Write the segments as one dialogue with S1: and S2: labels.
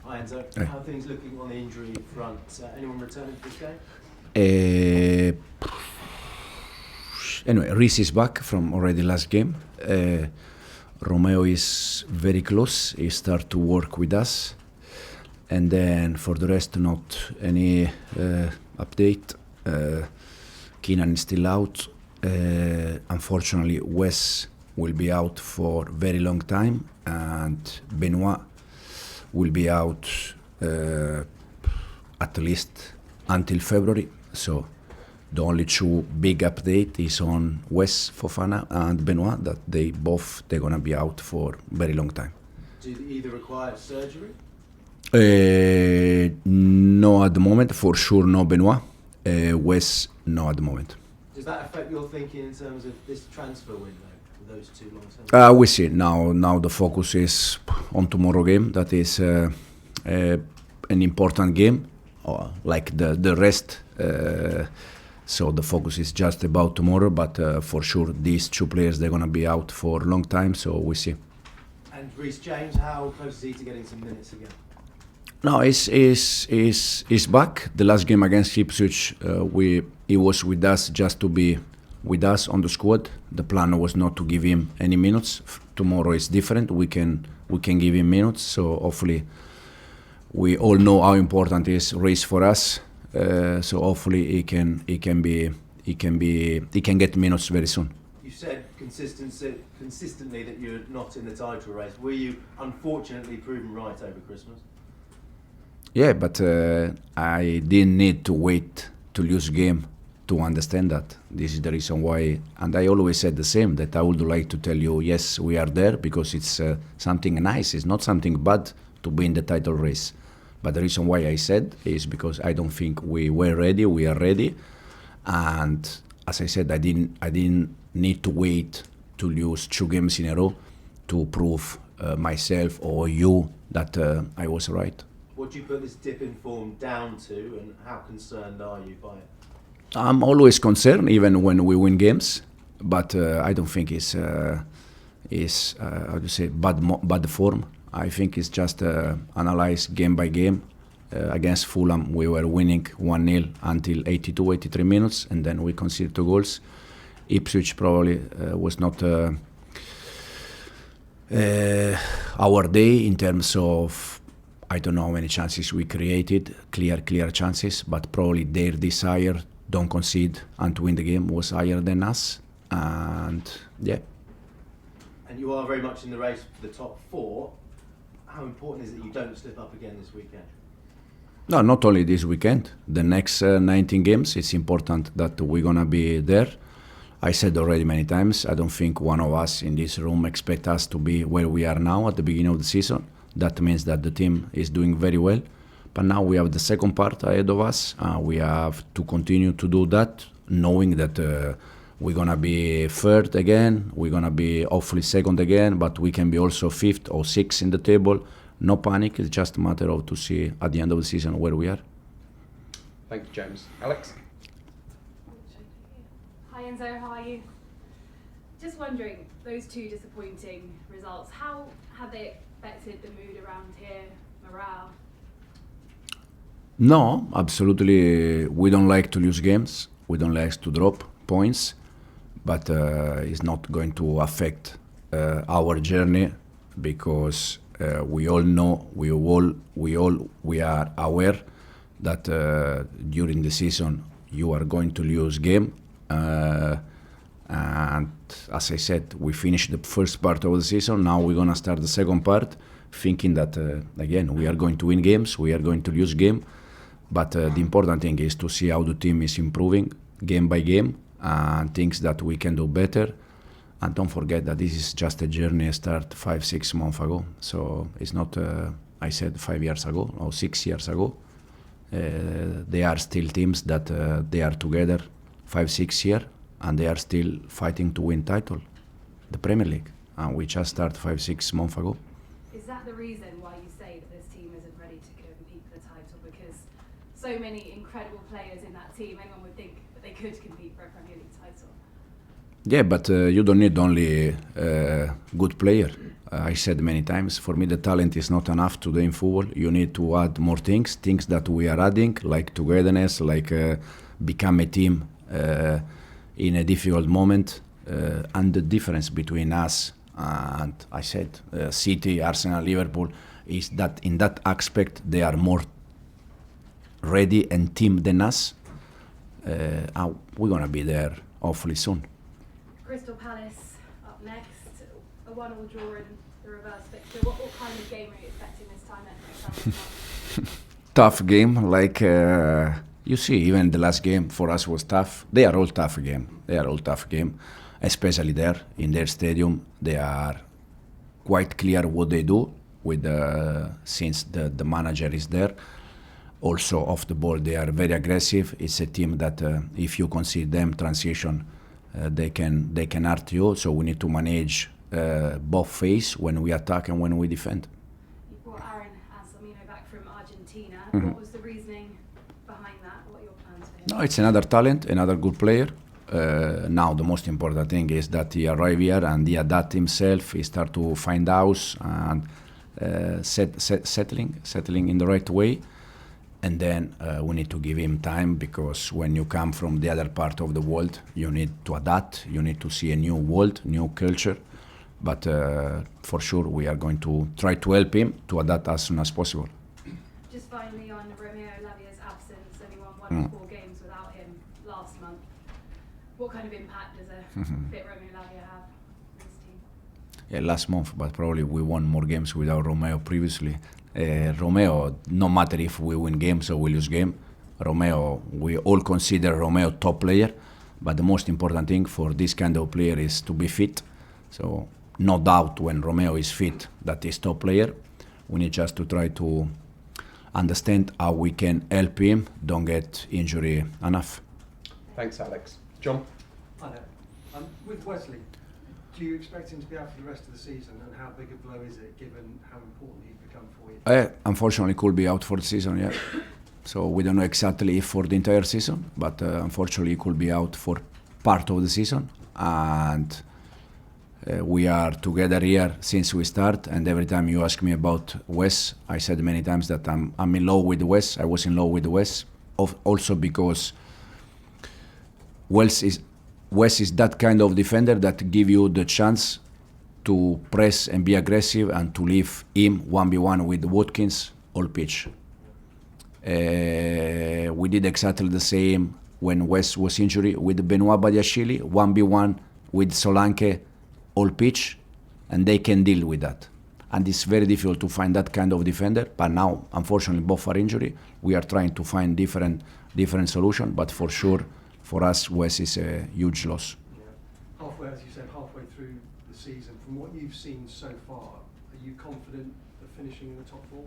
S1: Hi Enzo,
S2: Hey.
S1: how are things looking on the injury front? Anyone returning for this game?
S2: Anyway, Reece is back from already last game. Romeo is very close. He start to work with us. And then for the rest, not any update. Keenan is still out. Unfortunately, Wes will be out for very long time, and Benoit will be out at least until February. So the only two big update is on Wes Fofana and Benoit, that they're gonna be out for very long time.
S1: Do they either require surgery?
S2: No at the moment, for sure no Benoit. Wes, no at the moment.
S1: Does that affect your thinking in terms of this transfer window for those two long-term?
S2: We see now the focus is on tomorrow game. That is an important game, like the rest. So the focus is just about tomorrow, but for sure these two players, they're gonna be out for a long time. So we see.
S1: And Reece James, how close is he to getting some minutes again?
S2: No, he's back. The last game against Ipswich, he was with us just to be with us on the squad. The plan was not to give him any minutes. Tomorrow is different. We can give him minutes. So hopefully, we all know how important is Reece for us. So hopefully he can get minutes very soon.
S1: You said consistently that you're not in the title race. Were you unfortunately proven right over Christmas?
S2: Yeah, but I didn't need to wait to lose game to understand that. This is the reason why, and I always said the same, that I would like to tell you, yes, we are there, because it's something nice. It's not something bad to be in the title race. But the reason why I said is because I don't think we were ready. We are ready, and as I said, I didn't need to wait to lose 2 games in a row to prove myself or you that I was right.
S1: What do you put this dip in form down to, and how concerned are you by it?
S2: I'm always concerned, even when we win games, but I don't think it's how do you say, bad form. I think it's just analyze game by game. Against Fulham, we were winning 1-0 until 82, 83 minutes, and then we conceded 2 goals. Ipswich probably was not our day in terms of, I don't know how many chances we created, clear chances, but probably their desire don't concede and to win the game was higher than us, and yeah.
S1: And you are very much in the race for the top 4. How important is it that you don't slip up again this weekend?
S2: No, not only this weekend. The next 19 games, it's important that we're gonna be there. I said already many times, I don't think one of us in this room expect us to be where we are now at the beginning of the season. That means that the team is doing very well. But now we have the second part ahead of us. We have to continue to do that, knowing that we're going to be third again, we're going to be hopefully second again, but we can be also fifth or sixth in the table. No panic, it's just a matter of to see at the end of the season where we are.
S3: Thank you, James. Alex?
S4: Hi Enzo, how are you? Just wondering, those 2 disappointing results, how have they affected the mood around here, morale?
S2: No, absolutely. We don't like to lose games. We don't like to drop points, but it's not going to affect our journey, because we all know, we are aware that during the season you are going to lose game. And as I said, we finished the first part of the season. Now we're gonna start the second part, thinking that again we are going to win games, we are going to lose game. But the important thing is to see how the team is improving game by game, and things that we can do better. And don't forget that this is just a journey start 5-6 months ago. So it's not, I said 5 years ago or 6 years ago. They are still teams that they are together 5-6 years, and they are still fighting to win title, the Premier League. And we just started 5-6 months ago.
S4: Is that the reason why you say that this team isn't ready to compete for the title? Because so many incredible players in that team, anyone would think that they could compete for a Premier League title.
S2: Yeah, but you don't need only good player. I said many times, for me the talent is not enough today in football. You need to add more things that we are adding, like togetherness, like become a team in a difficult moment. And the difference between us and, I said, City, Arsenal, Liverpool, is that in that aspect they are more ready and team than us. And we're going to be there hopefully soon.
S4: Crystal Palace up next, a 1-1 draw in the reverse fixture. What kind of game are you expecting this time at Anselmino?
S2: Tough game, like you see, even the last game for us was tough. They are all tough game, especially there in their stadium. They are quite clear what they do with since the manager is there. Also off the ball, they are very aggressive. It's a team that if you concede them transition, they can hurt you. So we need to manage both phases when we attack and when we defend.
S4: You brought Anselmino back from Argentina.
S2: Mm-hmm.
S4: What was the reasoning behind that? What are your plans for him?
S2: No, it's another talent, another good player. Now the most important thing is that he arrived here and he adapt himself. He start to find house and settling in the right way. And then we need to give him time, because when you come from the other part of the world, you need to adapt. You need to see a new world, new culture. But for sure, we are going to try to help him to adapt as soon as possible.
S4: Just finally on Romeo Lavia's absence, only won 1 of 4 games without him last month. What kind of impact does a fit Romeo Lavia have on this team?
S2: Yeah, last month, but probably we won more games without Romeo previously. Romeo, no matter if we win games or we lose game, Romeo, we all consider Romeo top player, but the most important thing for this kind of player is to be fit. So no doubt when Romeo is fit that is top player. We need just to try to understand how we can help him don't get injury enough.
S3: Thanks, Alex. John?
S5: Hi there. With Wesley, do you expect him to be out for the rest of the season, and how big a blow is it given how important he's become for you?
S2: Unfortunately, could be out for the season, yeah. So we don't know exactly if for the entire season, but unfortunately, he could be out for part of the season. And we are together here since we start. And every time you ask me about Wes, I said many times that I'm in love with Wes. I was in love with Wes, also because Wes is that kind of defender that give you the chance to press and be aggressive and to leave him 1v1 with Watkins all pitch. We did exactly the same when Wes was injured with Benoit Badiashile, 1v1 with Solanke all pitch, and they can deal with that. And it's very difficult to find that kind of defender, but now, unfortunately, both are injured. We are trying to find different solution, but for sure, for us, Wes is a huge loss.
S5: Yeah. Halfway, as you said, halfway through the season, from what you've seen so far, are you confident of finishing in the top 4?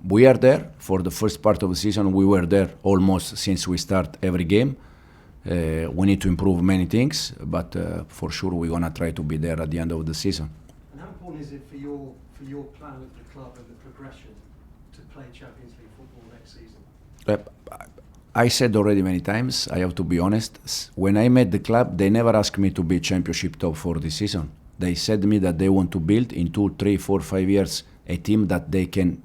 S2: We are there for the first part of the season. We were there almost since we start every game. We need to improve many things, but for sure we're gonna try to be there at the end of the season.
S5: And how important is it for your plan at the club and the progression to play Champions League football next season?
S2: I said already many times, I have to be honest, when I met the club, they never asked me to be championship top for this season. They said to me that they want to build in 2, 3, 4, 5 years a team that they can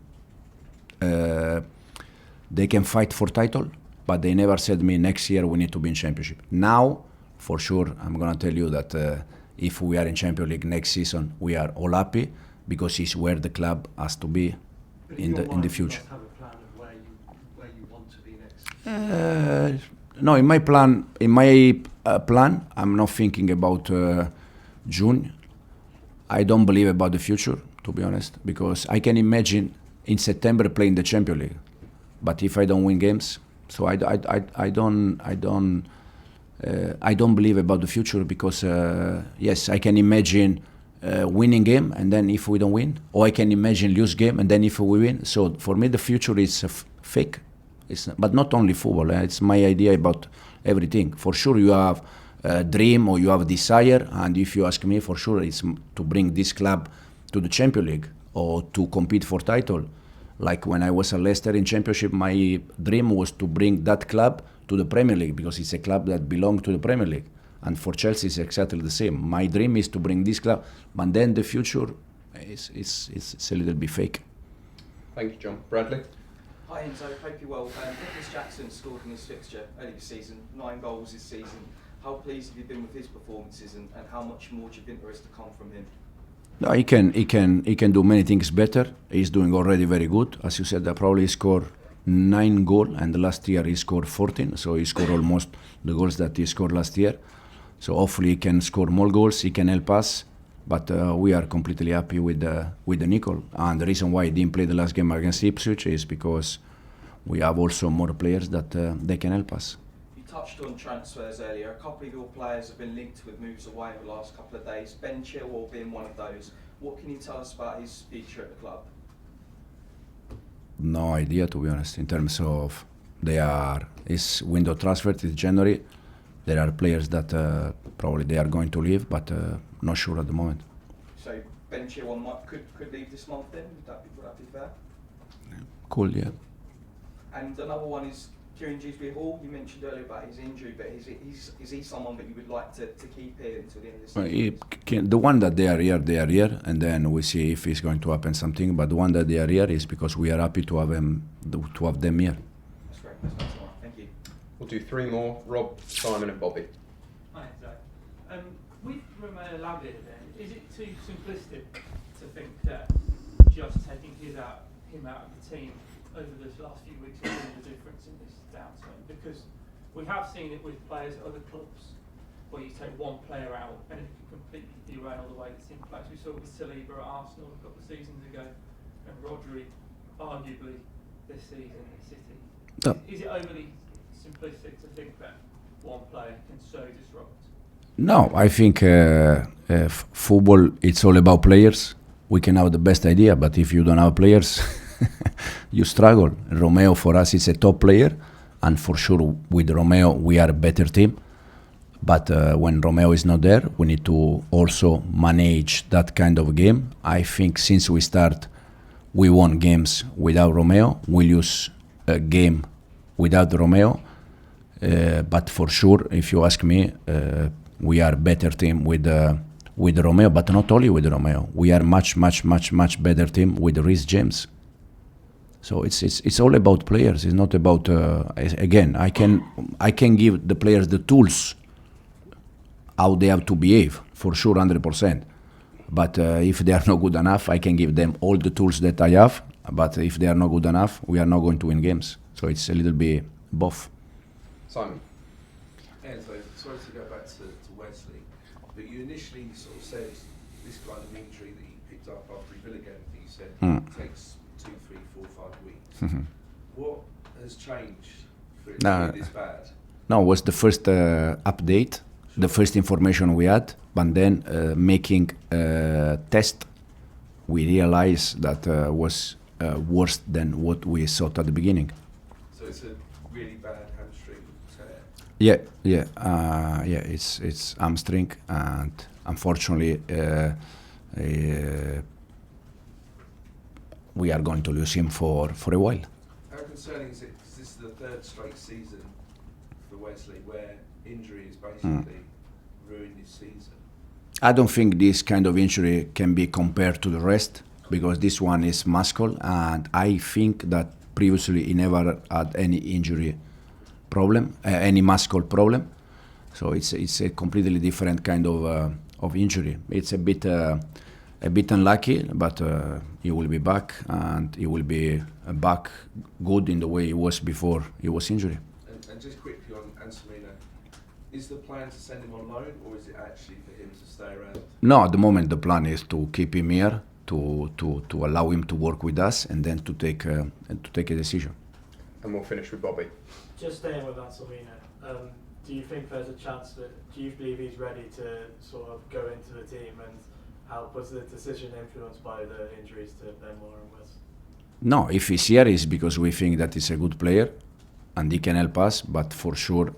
S2: fight for title, but they never said to me next year we need to be in championship. Now, for sure, I'm going to tell you that if we are in Champions League next season, we are all happy, because it's where the club has to be in the future.
S5: You must have a plan of where you want to be next.
S2: No, in my plan, I'm not thinking about June. I don't believe about the future, to be honest, because I can imagine in September playing the Champions League, but if I don't win games, so I don't believe about the future, because yes, I can imagine winning game and then if we don't win, or I can imagine lose game and then if we win. So for me, the future is fake. But not only football. It's my idea about everything. For sure, you have a dream or you have a desire, and if you ask me, for sure, it's to bring this club to the Champions League or to compete for title. Like when I was at Leicester in Championship, my dream was to bring that club to the Premier League because it's a club that belongs to the Premier League. And for Chelsea, it's exactly the same. My dream is to bring this club, but then the future is a little bit fake.
S3: Thank you, John. Bradley?
S6: Hi Enzo, hope you're well. Nicholas Jackson scored in his fixture early this season, 9 goals this season. How pleased have you been with his performances, and how much more do you think there is to come from him?
S2: No, he can do many things better. He's doing already very good. As you said, probably he scored 9 goals, and last year he scored 14. So he scored almost the goals that he scored last year. So hopefully he can score more goals. He can help us. But we are completely happy with the Nico. And the reason why he didn't play the last game against Ipswich is because we have also more players that they can help us.
S6: You touched on transfers earlier. A couple of your players have been linked with moves away over the last couple of days. Ben Chilwell being one of those. What can you tell us about his future at the club?
S2: No idea, to be honest. In terms of his window transfer is January. There are players that probably they are going to leave, but not sure at the moment.
S6: So Ben Chilwell could leave this month then? Would that be fair?
S2: Cool, yeah.
S6: And another one is Kieran Dewsbury-Hall. You mentioned earlier about his injury, but is he someone that you would like to keep here until the end of the season?
S2: The one that they are here, and then we see if it's going to happen something. But the one that they are here is because we are happy to have them here.
S6: That's great. That's nice. Thank you.
S3: We'll do 3 more. Rob, Simon and Bobby.
S7: Hi, Zach. With Romeo Lavia then, is it too simplistic to think that just taking him out of the team over the last few weeks has made the difference in this downturn? Because we have seen it with players at other clubs where you take one player out and it can completely derail the way the team plays. We saw it with Saliba at Arsenal a couple of seasons ago, and Rodri arguably this season at City.
S2: No.
S7: Is it overly simplistic to think that one player can so disrupt?
S2: No, I think football, it's all about players. We can have the best idea, but if you don't have players, you struggle. Romeo, for us, is a top player, and for sure with Romeo, we are a better team. But when Romeo is not there, we need to also manage that kind of game. I think since we won games without Romeo. We lose a game without Romeo. But for sure, if you ask me, we are a better team with Romeo, but not only with Romeo. We are much better team with Reece James. So it's all about players. It's not about again. I can give the players the tools how they have to behave for sure, 100%. But if they are not good enough, I can give them all the tools that I have. But if they are not good enough, we are not going to win games. So it's a little bit both.
S3: Simon.
S8: Enzo, sorry to go back to Wesley, but you initially sort of said this kind of injury that you picked up after the Villa game, that you said it takes 2, 3, 4, 5 weeks. What has changed for it to be this bad?
S2: No, it was the first update, the first information we had, but then making a test, we realized that was worse than what we thought at the beginning.
S8: So it's a really bad hamstring tear?
S2: Yeah, it's hamstring, and unfortunately we are going to lose him for a while.
S8: How concerning is it, because this is the 3rd straight season for Wesley where injury has basically ruined his season?
S2: I don't think this kind of injury can be compared to the rest, because this one is muscle, and I think that previously he never had any injury problem, any muscle problem. So it's a completely different kind of injury. It's a bit unlucky, but he will be back, and he will be back good in the way he was before he was injured.
S8: And just quickly on Anselmino, is the plan to send him on loan, or is it actually for him to stay around?
S2: No, at the moment the plan is to keep him here, to allow him to work with us, and then to take a decision.
S3: And we'll finish with Bobby.
S9: Just staying with Anselmino, do you think there's a chance do you believe he's ready to sort of go into the team, and how was the decision influenced by the injuries to Ben Moore and Wes?
S2: No, if he's here, it's because we think that he's a good player and he can help us, but for sure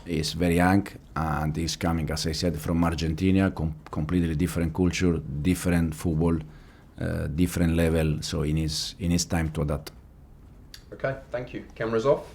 S2: he's very young and he's coming, as I said, from Argentina, completely different culture, different football different level. So in his time to adapt.
S3: Okay, thank you. Cameras off.